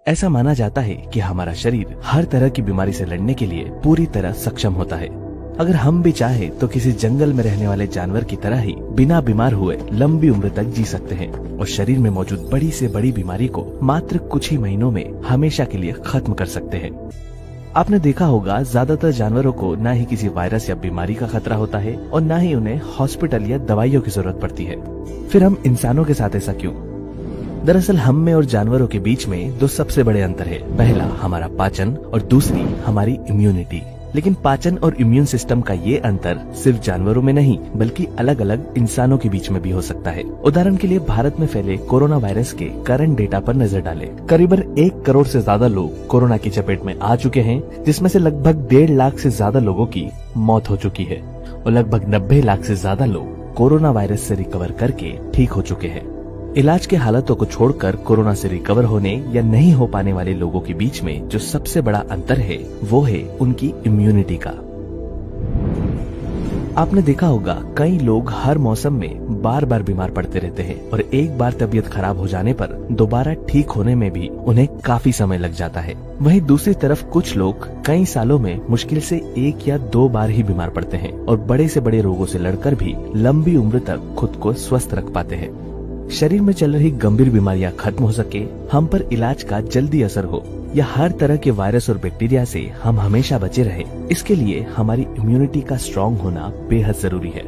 ऐसा माना जाता है कि हमारा शरीर हर तरह की बीमारी से लड़ने के लिए पूरी तरह सक्षम होता है। अगर हम भी चाहे तो किसी जंगल में रहने वाले जानवर की तरह ही बिना बीमार हुए लंबी उम्र तक जी सकते हैं और शरीर में मौजूद बड़ी से बड़ी बीमारी को मात्र कुछ ही महीनों में हमेशा के लिए खत्म कर सकते हैं। आपने देखा होगा, ज्यादातर जानवरों को न ही किसी वायरस या बीमारी का खतरा होता है और न ही उन्हें हॉस्पिटल या दवाइयों की जरूरत पड़ती है। फिर हम इंसानों के साथ ऐसा क्यों? दरअसल हम में और जानवरों के बीच में दो सबसे बड़े अंतर है। पहला हमारा पाचन और दूसरी हमारी इम्यूनिटी। लेकिन पाचन और इम्यून सिस्टम का ये अंतर सिर्फ जानवरों में नहीं बल्कि अलग अलग इंसानों के बीच में भी हो सकता है। उदाहरण के लिए भारत में फैले कोरोना वायरस के करंट डेटा पर नजर डालें। करीबन 1 करोड़ से ज्यादा लोग कोरोना की चपेट में आ चुके हैं, जिसमें से लगभग 1.5 लाख से ज्यादा लोगों की मौत हो चुकी है और लगभग 90 लाख से ज्यादा लोग कोरोना वायरस से रिकवर करके ठीक हो चुके हैं। इलाज के हालातों को छोड़कर कोरोना से रिकवर होने या नहीं हो पाने वाले लोगों के बीच में जो सबसे बड़ा अंतर है वो है उनकी इम्यूनिटी का। आपने देखा होगा, कई लोग हर मौसम में बार बार बीमार पड़ते रहते हैं और एक बार तबीयत खराब हो जाने पर दोबारा ठीक होने में भी उन्हें काफी समय लग जाता है। वहीं दूसरी तरफ कुछ लोग कई सालों में मुश्किल से 1 या 2 बार ही बीमार पड़ते हैं और बड़े से बड़े रोगों से लड़कर भी लंबी उम्र तक खुद को स्वस्थ रख पाते हैं। शरीर में चल रही गंभीर बीमारियां खत्म हो सके, हम पर इलाज का जल्दी असर हो या हर तरह के वायरस और बैक्टीरिया से हम हमेशा बचे रहे, इसके लिए हमारी इम्यूनिटी का स्ट्रांग होना बेहद जरूरी है।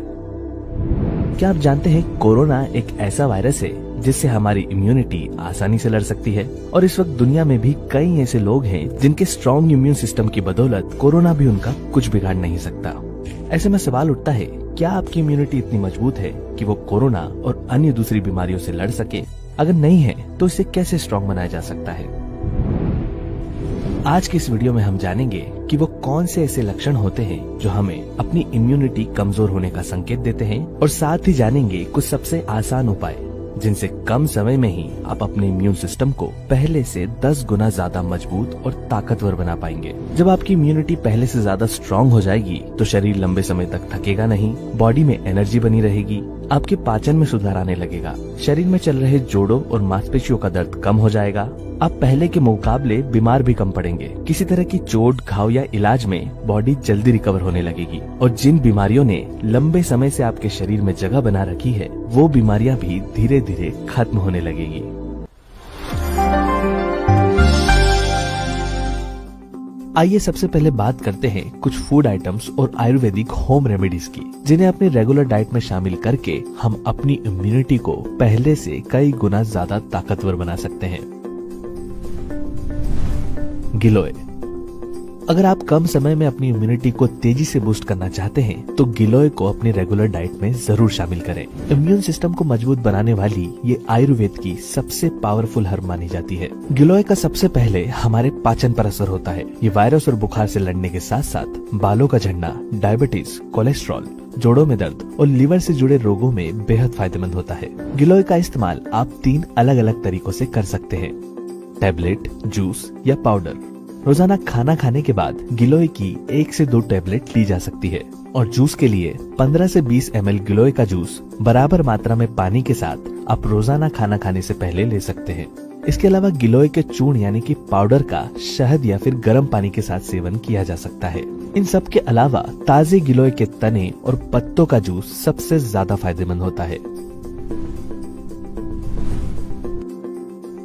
क्या आप जानते हैं, कोरोना एक ऐसा वायरस है जिससे हमारी इम्यूनिटी आसानी से लड़ सकती है और इस वक्त दुनिया में भी कई ऐसे लोग हैं जिनके स्ट्रांग इम्यून सिस्टम की बदौलत कोरोना भी उनका कुछ बिगाड़ नहीं सकता। ऐसे में सवाल उठता है, क्या आपकी इम्यूनिटी इतनी मजबूत है कि वो कोरोना और अन्य दूसरी बीमारियों से लड़ सके? अगर नहीं है तो इसे कैसे स्ट्रांग बनाया जा सकता है? आज की इस वीडियो में हम जानेंगे कि वो कौन से ऐसे लक्षण होते हैं जो हमें अपनी इम्यूनिटी कमजोर होने का संकेत देते हैं और साथ ही जानेंगे कुछ सबसे आसान उपाय जिनसे कम समय में ही आप अपने इम्यून सिस्टम को पहले से 10 गुना ज्यादा मजबूत और ताकतवर बना पाएंगे। जब आपकी इम्यूनिटी पहले से ज्यादा स्ट्रांग हो जाएगी तो शरीर लंबे समय तक थकेगा नहीं, बॉडी में एनर्जी बनी रहेगी, आपके पाचन में सुधार आने लगेगा, शरीर में चल रहे जोड़ों और मांसपेशियों का दर्द कम हो जाएगा, आप पहले के मुकाबले बीमार भी कम पड़ेंगे, किसी तरह की चोट, घाव या इलाज में बॉडी जल्दी रिकवर होने लगेगी और जिन बीमारियों ने लंबे समय से आपके शरीर में जगह बना रखी है वो बीमारियां भी धीरे धीरे खत्म होने लगेगी। आइए सबसे पहले बात करते हैं कुछ फूड आइटम्स और आयुर्वेदिक होम रेमेडीज की, जिन्हें अपनी रेगुलर डाइट में शामिल करके हम अपनी इम्यूनिटी को पहले से कई गुना ज्यादा ताकतवर बना सकते हैं। गिलोय। अगर आप कम समय में अपनी इम्यूनिटी को तेजी से बूस्ट करना चाहते हैं तो गिलोय को अपनी रेगुलर डाइट में जरूर शामिल करें। इम्यून सिस्टम को मजबूत बनाने वाली ये आयुर्वेद की सबसे पावरफुल हर्ब मानी जाती है। गिलोय का सबसे पहले हमारे पाचन पर असर होता है। ये वायरस और बुखार से लड़ने के साथ साथ बालों का झड़ना, डायबिटीज, कोलेस्ट्रॉल, जोड़ों में दर्द और लीवर से जुड़े रोगों में बेहद फायदेमंद होता है। गिलोय का इस्तेमाल आप 3 अलग अलग तरीकों से कर सकते हैं, टैबलेट, जूस या पाउडर। रोजाना खाना खाने के बाद गिलोय की 1 से 2 टैबलेट ली जा सकती है और जूस के लिए 15 से 20 ml गिलोय का जूस बराबर मात्रा में पानी के साथ आप रोजाना खाना खाने से पहले ले सकते हैं। इसके अलावा गिलोय के चूर्ण यानी कि पाउडर का शहद या फिर गर्म पानी के साथ सेवन किया जा सकता है। इन सब के अलावा ताजे गिलोय के तने और पत्तों का जूस सबसे ज्यादा फायदेमंद होता है।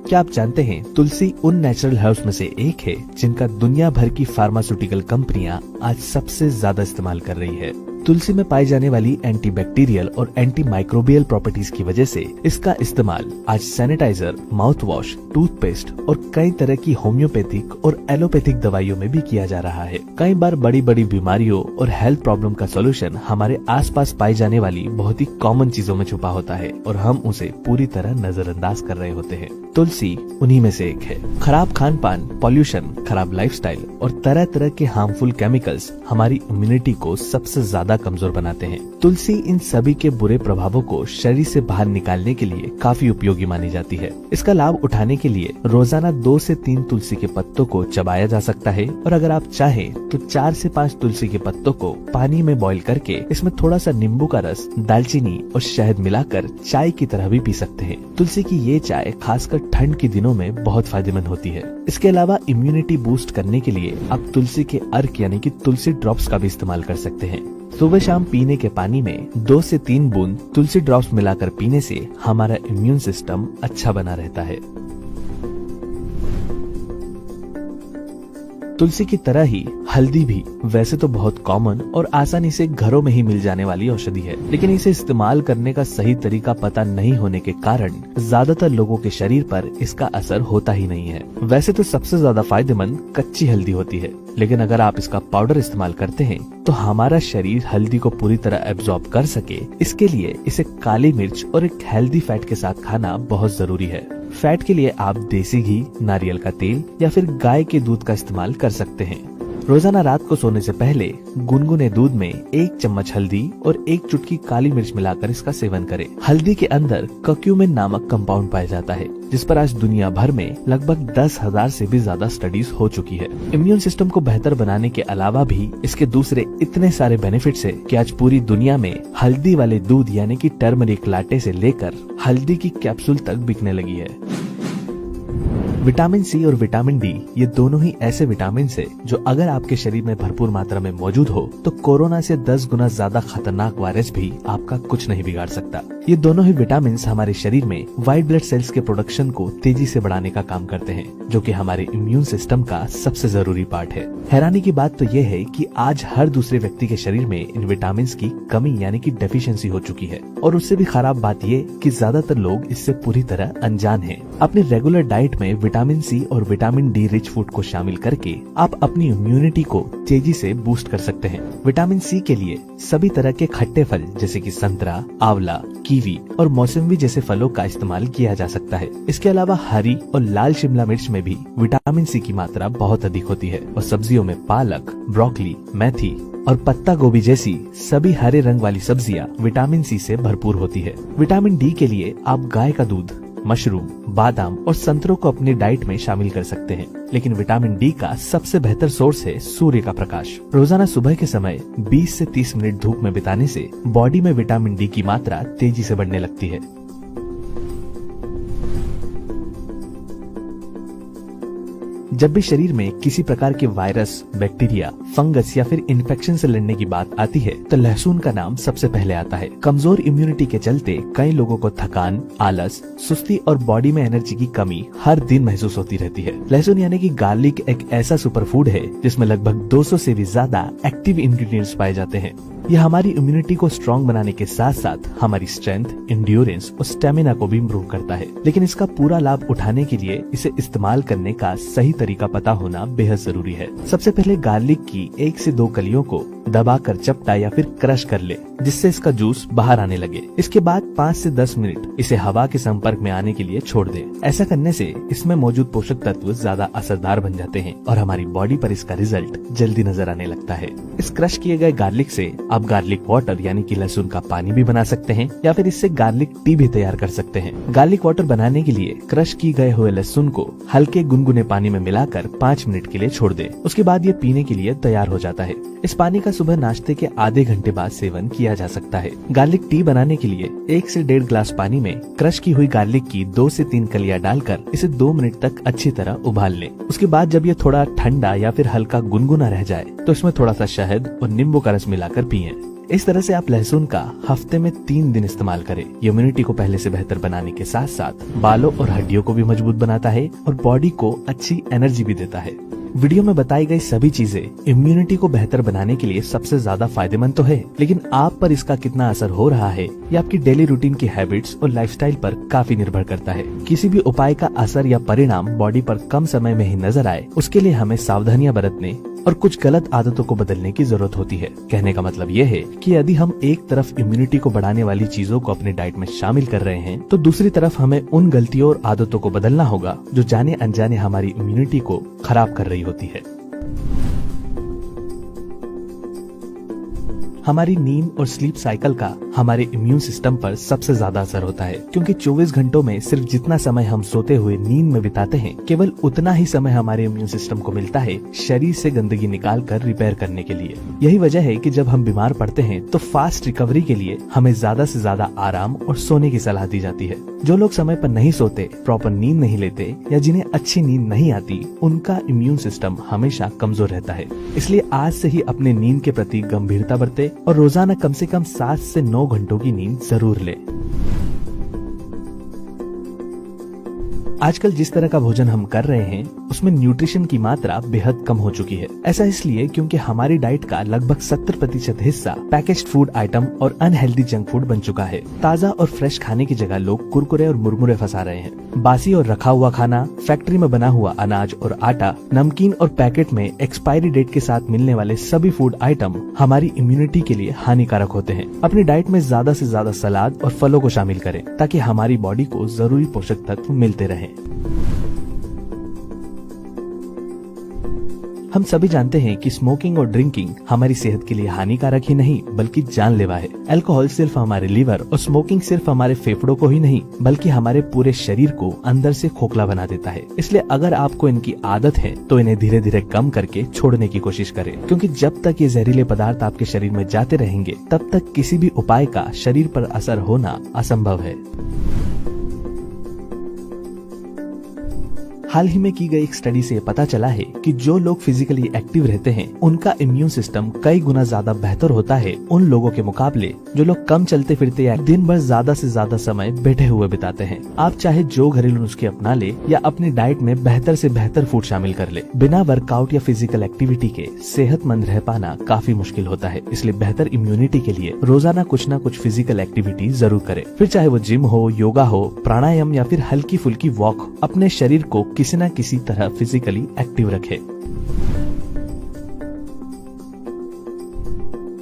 क्या आप जानते हैं, तुलसी उन नेचुरल हर्ब्स में से एक है जिनका दुनिया भर की फार्मास्यूटिकल कंपनियां आज सबसे ज्यादा इस्तेमाल कर रही है। तुलसी में पाई जाने वाली एंटीबैक्टीरियल और एंटी माइक्रोबियल प्रॉपर्टीज की वजह से इसका इस्तेमाल आज सैनिटाइजर, माउथ वॉश, टूथपेस्ट और कई तरह की होम्योपैथिक और एलोपैथिक दवाइयों में भी किया जा रहा है। कई बार बड़ी बड़ी बीमारियों और हेल्थ प्रॉब्लम का सॉल्यूशन हमारे आसपास पाई जाने वाली बहुत ही कॉमन चीजों में छुपा होता है और हम उसे पूरी तरह नजरअंदाज कर रहे होते हैं। तुलसी उन्हीं में से एक है। खराब खान पान, पॉल्यूशन, खराब लाइफस्टाइल और तरह तरह के हार्मफुल केमिकल्स हमारी इम्यूनिटी को सबसे ज्यादा ज्यादा कमजोर बनाते हैं। तुलसी इन सभी के बुरे प्रभावों को शरीर से बाहर निकालने के लिए काफी उपयोगी मानी जाती है। इसका लाभ उठाने के लिए रोजाना 2 से 3 तुलसी के पत्तों को चबाया जा सकता है और अगर आप चाहें तो 4 से 5 तुलसी के पत्तों को पानी में बॉईल करके इसमें थोड़ा सा नींबू का रस, दालचीनी और शहद मिलाकर चाय की तरह भी पी सकते हैं। तुलसी की ये चाय खासकर ठंड के दिनों में बहुत फायदेमंद होती है। इसके अलावा इम्यूनिटी बूस्ट करने के लिए आप तुलसी के अर्क यानी कि तुलसी ड्रॉप्स का भी इस्तेमाल कर सकते हैं। सुबह शाम पीने के पानी में 2 से 3 बूंद तुलसी ड्रॉप्स मिलाकर पीने से हमारा इम्यून सिस्टम अच्छा बना रहता है। तुलसी की तरह ही हल्दी भी वैसे तो बहुत कॉमन और आसानी से घरों में ही मिल जाने वाली औषधि है, लेकिन इसे इस्तेमाल करने का सही तरीका पता नहीं होने के कारण ज्यादातर लोगों के शरीर पर इसका असर होता ही नहीं है। वैसे तो सबसे ज्यादा फायदेमंद कच्ची हल्दी होती है, लेकिन अगर आप इसका पाउडर इस्तेमाल करते हैं तो हमारा शरीर हल्दी को पूरी तरह एब्जॉर्ब कर सके, इसके लिए इसे काली मिर्च और एक हेल्दी फैट के साथ खाना बहुत जरूरी है। फैट के लिए आप देसी घी, नारियल का तेल या फिर गाय के दूध का इस्तेमाल कर सकते हैं। रोजाना रात को सोने से पहले गुनगुने दूध में 1 चम्मच हल्दी और 1 चुटकी काली मिर्च मिलाकर इसका सेवन करें। हल्दी के अंदर कर्क्यूमिन नामक कंपाउंड पाया जाता है, जिस पर आज दुनिया भर में लगभग 10,000 से भी ज्यादा स्टडीज हो चुकी है। इम्यून सिस्टम को बेहतर बनाने के अलावा भी इसके दूसरे इतने सारे बेनिफिट्स है कि आज पूरी दुनिया में हल्दी वाले दूध यानी कि टर्मरिक लाटे से लेकर हल्दी की कैप्सूल तक बिकने लगी है। विटामिन सी और विटामिन डी ये दोनों ही ऐसे विटामिन है जो अगर आपके शरीर में भरपूर मात्रा में मौजूद हो तो कोरोना से 10 गुना ज्यादा खतरनाक वायरस भी आपका कुछ नहीं बिगाड़ सकता। ये दोनों ही विटामिन हमारे शरीर में व्हाइट ब्लड सेल्स के प्रोडक्शन को तेजी से बढ़ाने का काम करते हैं, जो कि हमारे इम्यून सिस्टम का सबसे जरूरी पार्ट है। हैरानी की बात तो ये है कि आज हर दूसरे व्यक्ति के शरीर में इन विटामिन की कमी यानी कि डेफिशिएंसी हो चुकी है, और उससे भी खराब बात ये कि ज्यादातर लोग इससे पूरी तरह अनजान हैं। अपनी रेगुलर डाइट में विटामिन सी और विटामिन डी रिच फूड को शामिल करके आप अपनी इम्यूनिटी को तेजी से बूस्ट कर सकते हैं। विटामिन सी के लिए सभी तरह के खट्टे फल जैसे कि संतरा, आंवला, कीवी और मौसम्बी जैसे फलों का इस्तेमाल किया जा सकता है। इसके अलावा हरी और लाल शिमला मिर्च में भी विटामिन सी की मात्रा बहुत अधिक होती है, और सब्जियों में पालक, ब्रोकली, मेथी और पत्ता गोभी जैसी सभी हरे रंग वाली सब्जियां विटामिन सी से भरपूर होती है। विटामिन डी के लिए आप गाय का दूध, मशरूम, बादाम और संतरों को अपनी डाइट में शामिल कर सकते हैं, लेकिन विटामिन डी का सबसे बेहतर सोर्स है सूर्य का प्रकाश। रोजाना सुबह के समय 20 से 30 मिनट धूप में बिताने से बॉडी में विटामिन डी की मात्रा तेजी से बढ़ने लगती है। जब भी शरीर में किसी प्रकार के वायरस, बैक्टीरिया, फंगस या फिर इन्फेक्शन से लड़ने की बात आती है तो लहसुन का नाम सबसे पहले आता है। कमजोर इम्यूनिटी के चलते कई लोगों को थकान, आलस, सुस्ती और बॉडी में एनर्जी की कमी हर दिन महसूस होती रहती है। लहसुन यानी कि गार्लिक एक ऐसा सुपर फूड है जिसमें लगभग 200 से भी ज्यादा एक्टिव इंग्रेडिएंट्स पाए जाते हैं। यह हमारी इम्यूनिटी को स्ट्रॉन्ग बनाने के साथ साथ हमारी स्ट्रेंथ, इंड्योरेंस और स्टेमिना को भी इम्प्रूव करता है, लेकिन इसका पूरा लाभ उठाने के लिए इसे इस्तेमाल करने का सही तरीका पता होना बेहद जरूरी है। सबसे पहले गार्लिक की 1 से 2 कलियों को दबाकर चपटा या फिर क्रश कर ले, जिससे इसका जूस बाहर आने लगे। इसके बाद 5 से 10 मिनट इसे हवा के संपर्क में आने के लिए छोड़ दे। ऐसा करने से इसमें मौजूद पोषक तत्व ज्यादा असरदार बन जाते हैं और हमारी बॉडी पर इसका रिजल्ट जल्दी नजर आने लगता है। इस क्रश किए गए गार्लिक से आप गार्लिक वाटर यानी कि लहसुन का पानी भी बना सकते हैं या फिर इससे गार्लिक टी भी तैयार कर सकते हैं। गार्लिक वाटर बनाने के लिए क्रश की गए हुए लहसुन को हल्के गुनगुने पानी में मिलाकर 5 मिनट के लिए छोड़ दे। उसके बाद ये पीने के लिए तैयार हो जाता है। इस पानी का सुबह नाश्ते के आधे घंटे बाद सेवन किया जा सकता है। गार्लिक टी बनाने के लिए 1 से 1.5 ग्लास पानी में क्रश की हुई गार्लिक की 2 से 3 कलियां डालकर इसे 2 मिनट तक अच्छी तरह उबाल लें। उसके बाद जब ये थोड़ा ठंडा या फिर हल्का गुनगुना रह जाए तो इसमें थोड़ा सा शहद और नींबू का रस मिलाकर पिएं। इस तरह से आप लहसुन का हफ्ते में 3 दिन इस्तेमाल करें। इम्यूनिटी को पहले से बेहतर बनाने के साथ साथ बालों और हड्डियों को भी मजबूत बनाता है और बॉडी को अच्छी एनर्जी भी देता है। वीडियो में बताई गई सभी चीजें इम्यूनिटी को बेहतर बनाने के लिए सबसे ज्यादा फायदेमंद तो है, लेकिन आप पर इसका कितना असर हो रहा है ये आपकी डेली रूटीन की हैबिट्स और लाइफस्टाइल पर काफी निर्भर करता है। किसी भी उपाय का असर या परिणाम बॉडी पर कम समय में ही नजर आए, उसके लिए हमें सावधानियां बरतने और कुछ गलत आदतों को बदलने की जरूरत होती है। कहने का मतलब ये है कि यदि हम एक तरफ इम्यूनिटी को बढ़ाने वाली चीजों को अपनी डाइट में शामिल कर रहे हैं तो दूसरी तरफ हमें उन गलतियों और आदतों को बदलना होगा जो जाने अनजाने हमारी इम्यूनिटी को खराब कर रही होती है। हमारी नींद और स्लीप साइकिल का हमारे इम्यून सिस्टम पर सबसे ज्यादा असर होता है, क्योंकि 24 घंटों में सिर्फ जितना समय हम सोते हुए नींद में बिताते हैं, केवल उतना ही समय हमारे इम्यून सिस्टम को मिलता है शरीर से गंदगी निकाल कर रिपेयर करने के लिए। यही वजह है कि जब हम बीमार पड़ते हैं तो फास्ट रिकवरी के लिए हमें ज्यादा से ज्यादा आराम और सोने की सलाह दी जाती है। जो लोग समय पर नहीं सोते, प्रॉपर नींद नहीं लेते या जिन्हें अच्छी नींद नहीं आती, उनका इम्यून सिस्टम हमेशा कमजोर रहता है। इसलिए आज से ही अपने नींद के प्रति गंभीरता बरते और रोजाना कम से कम 7 से 9 घंटों की नींद जरूर ले। आजकल जिस तरह का भोजन हम कर रहे हैं उसमें न्यूट्रिशन की मात्रा बेहद कम हो चुकी है। ऐसा इसलिए क्योंकि हमारी डाइट का लगभग 70% हिस्सा पैकेज्ड फूड आइटम और अनहेल्दी जंक फूड बन चुका है। ताज़ा और फ्रेश खाने की जगह लोग कुरकुरे और मुरमुरे फंसा रहे हैं। बासी और रखा हुआ खाना, फैक्ट्री में बना हुआ अनाज और आटा, नमकीन और पैकेट में एक्सपायरी डेट के साथ मिलने वाले सभी फूड आइटम हमारी इम्यूनिटी के लिए हानिकारक होते हैं। अपनी डाइट में ज्यादा से ज्यादा सलाद और फलों को शामिल करें ताकि हमारी बॉडी को जरूरी पोषक तत्व मिलते रहें। हम सभी जानते हैं कि स्मोकिंग और ड्रिंकिंग हमारी सेहत के लिए हानिकारक ही नहीं बल्कि जानलेवा है। अल्कोहल सिर्फ हमारे लीवर और स्मोकिंग सिर्फ हमारे फेफड़ों को ही नहीं बल्कि हमारे पूरे शरीर को अंदर से खोखला बना देता है। इसलिए अगर आपको इनकी आदत है तो इन्हें धीरे धीरे कम करके छोड़ने की कोशिश करें, क्योंकि जब तक ये जहरीले पदार्थ आपके शरीर में जाते रहेंगे तब तक किसी भी उपाय का शरीर पर असर होना असंभव है। हाल ही में की गई एक स्टडी से पता चला है कि जो लोग फिजिकली एक्टिव रहते हैं उनका इम्यून सिस्टम कई गुना ज्यादा बेहतर होता है उन लोगों के मुकाबले जो लोग कम चलते फिरते या दिन भर ज्यादा से ज्यादा समय बैठे हुए बिताते हैं। आप चाहे जो घरेलू नुस्खे अपना ले या अपनी डाइट में बेहतर से बेहतर फूड शामिल कर ले, बिना वर्कआउट या फिजिकल एक्टिविटी के सेहतमंद रह पाना काफी मुश्किल होता है। इसलिए बेहतर इम्यूनिटी के लिए रोजाना कुछ न कुछ फिजिकल एक्टिविटी जरूर करें, फिर चाहे वो जिम हो, योगा हो, प्राणायाम या फिर हल्की फुल्की वॉक। अपने शरीर को किसी न किसी तरह फिजिकली एक्टिव रखें।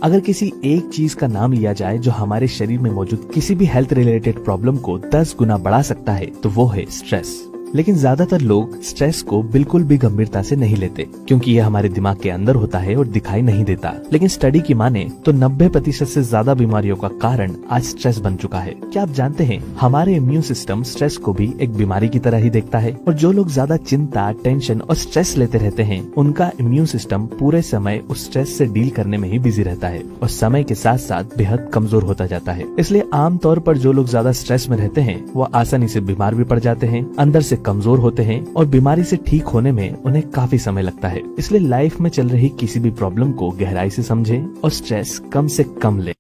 अगर किसी एक चीज का नाम लिया जाए जो हमारे शरीर में मौजूद किसी भी हेल्थ रिलेटेड प्रॉब्लम को 10 गुना बढ़ा सकता है तो वो है स्ट्रेस। लेकिन ज्यादातर लोग स्ट्रेस को बिल्कुल भी गंभीरता से नहीं लेते, क्योंकि ये हमारे दिमाग के अंदर होता है और दिखाई नहीं देता। लेकिन स्टडी की माने तो 90% से ज्यादा बीमारियों का कारण आज स्ट्रेस बन चुका है। क्या आप जानते हैं हमारे इम्यून सिस्टम स्ट्रेस को भी एक बीमारी की तरह ही देखता है, और जो लोग ज्यादा चिंता, टेंशन और स्ट्रेस लेते रहते हैं उनका इम्यून सिस्टम पूरे समय उस स्ट्रेस से डील करने में ही बिजी रहता है और समय के साथ साथ बेहद कमजोर होता जाता है। इसलिए आमतौर पर जो लोग ज्यादा स्ट्रेस में रहते हैं वो आसानी से बीमार भी पड़ जाते हैं, अंदर से कमजोर होते हैं और बीमारी से ठीक होने में उन्हें काफी समय लगता है। इसलिए लाइफ में चल रही किसी भी प्रॉब्लम को गहराई से समझें और स्ट्रेस कम से कम लें।